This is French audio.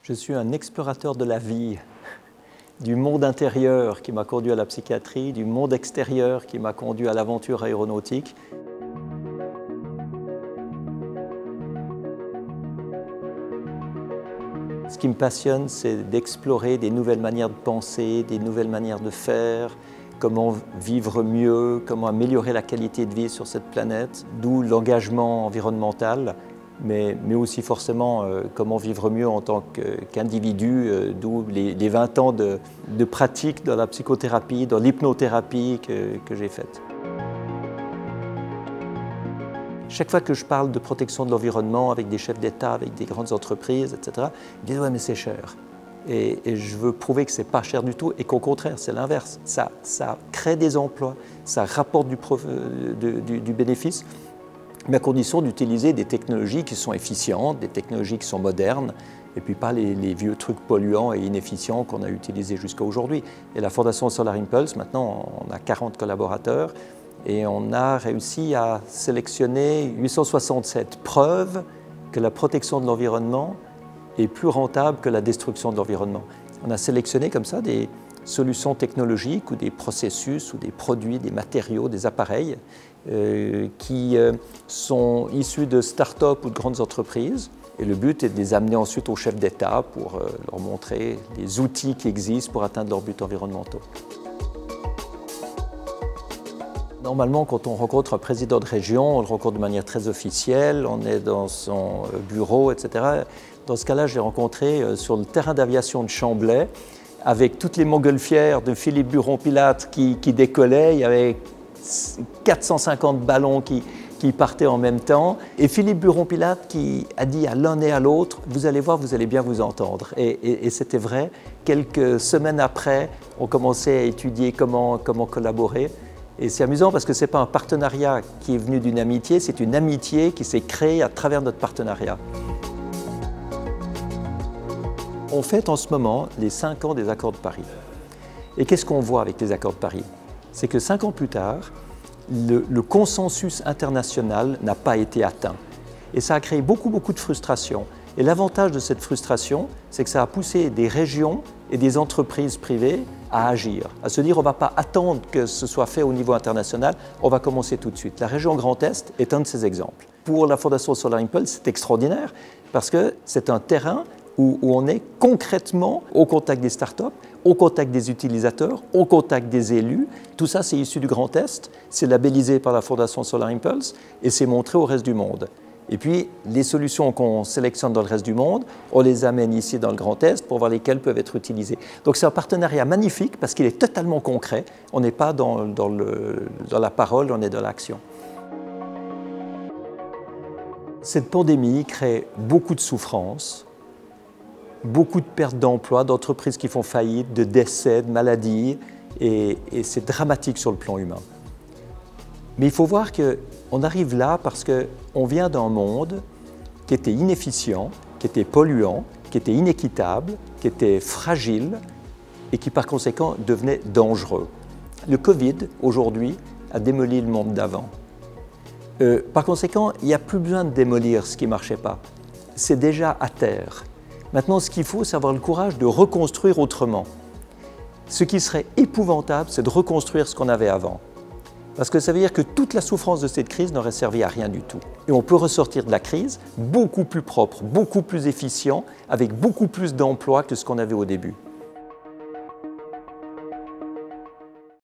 Je suis un explorateur de la vie, du monde intérieur qui m'a conduit à la psychiatrie, du monde extérieur qui m'a conduit à l'aventure aéronautique. Ce qui me passionne, c'est d'explorer des nouvelles manières de penser, des nouvelles manières de faire, comment vivre mieux, comment améliorer la qualité de vie sur cette planète, d'où l'engagement environnemental, mais aussi forcément comment vivre mieux en tant qu'individu, d'où les 20 ans de pratique dans la psychothérapie, dans l'hypnothérapie que j'ai faite. Chaque fois que je parle de protection de l'environnement avec des chefs d'État, avec des grandes entreprises, etc., ils disent « ouais, mais c'est cher ». Et je veux prouver que ce n'est pas cher du tout et qu'au contraire, c'est l'inverse. Ça crée des emplois, ça rapporte du bénéfice, mais à condition d'utiliser des technologies qui sont efficientes, des technologies qui sont modernes, et puis pas les vieux trucs polluants et inefficients qu'on a utilisés jusqu'à aujourd'hui. Et la Fondation Solar Impulse, maintenant, on a 40 collaborateurs, et on a réussi à sélectionner 867 preuves que la protection de l'environnement est plus rentable que la destruction de l'environnement. On a sélectionné comme ça des solutions technologiques ou des processus ou des produits, des matériaux, des appareils qui sont issus de start-up ou de grandes entreprises. Et le but est de les amener ensuite aux chefs d'État pour leur montrer les outils qui existent pour atteindre leurs buts environnementaux. Normalement, quand on rencontre un président de région, on le rencontre de manière très officielle, on est dans son bureau, etc. Dans ce cas-là, je l'ai rencontré sur le terrain d'aviation de Chamblay, avec toutes les montgolfières de Philippe Buron-Pilatte qui décollaient. Il y avait 450 ballons qui partaient en même temps. Et Philippe Buron-Pilatte qui a dit à l'un et à l'autre, vous allez voir, vous allez bien vous entendre. Et c'était vrai. Quelques semaines après, on commençait à étudier comment collaborer. Et c'est amusant parce que ce n'est pas un partenariat qui est venu d'une amitié, c'est une amitié qui s'est créée à travers notre partenariat. On fête en ce moment les 5 ans des accords de Paris. Et qu'est-ce qu'on voit avec les accords de Paris? C'est que 5 ans plus tard, le consensus international n'a pas été atteint. Et ça a créé beaucoup de frustration. Et l'avantage de cette frustration, c'est que ça a poussé des régions et des entreprises privées à agir, à se dire on ne va pas attendre que ce soit fait au niveau international, on va commencer tout de suite. La région Grand Est est un de ces exemples. Pour la Fondation Solar Impulse, c'est extraordinaire parce que c'est un terrain où on est concrètement au contact des startups, au contact des utilisateurs, au contact des élus. Tout ça, c'est issu du Grand Est, c'est labellisé par la Fondation Solar Impulse et c'est montré au reste du monde. Et puis, les solutions qu'on sélectionne dans le reste du monde, on les amène ici dans le Grand Est pour voir lesquelles peuvent être utilisées. Donc c'est un partenariat magnifique parce qu'il est totalement concret. On n'est pas dans la parole, on est dans l'action. Cette pandémie crée beaucoup de souffrances, beaucoup de pertes d'emplois, d'entreprises qui font faillite, de décès, de maladies, et c'est dramatique sur le plan humain. Mais il faut voir qu'on arrive là parce qu'on vient d'un monde qui était inefficient, qui était polluant, qui était inéquitable, qui était fragile et qui par conséquent devenait dangereux. Le Covid, aujourd'hui, a démoli le monde d'avant. Par conséquent, il n'y a plus besoin de démolir ce qui ne marchait pas. C'est déjà à terre. Maintenant, ce qu'il faut, c'est avoir le courage de reconstruire autrement. Ce qui serait épouvantable, c'est de reconstruire ce qu'on avait avant. Parce que ça veut dire que toute la souffrance de cette crise n'aurait servi à rien du tout. Et on peut ressortir de la crise beaucoup plus propre, beaucoup plus efficient, avec beaucoup plus d'emplois que ce qu'on avait au début.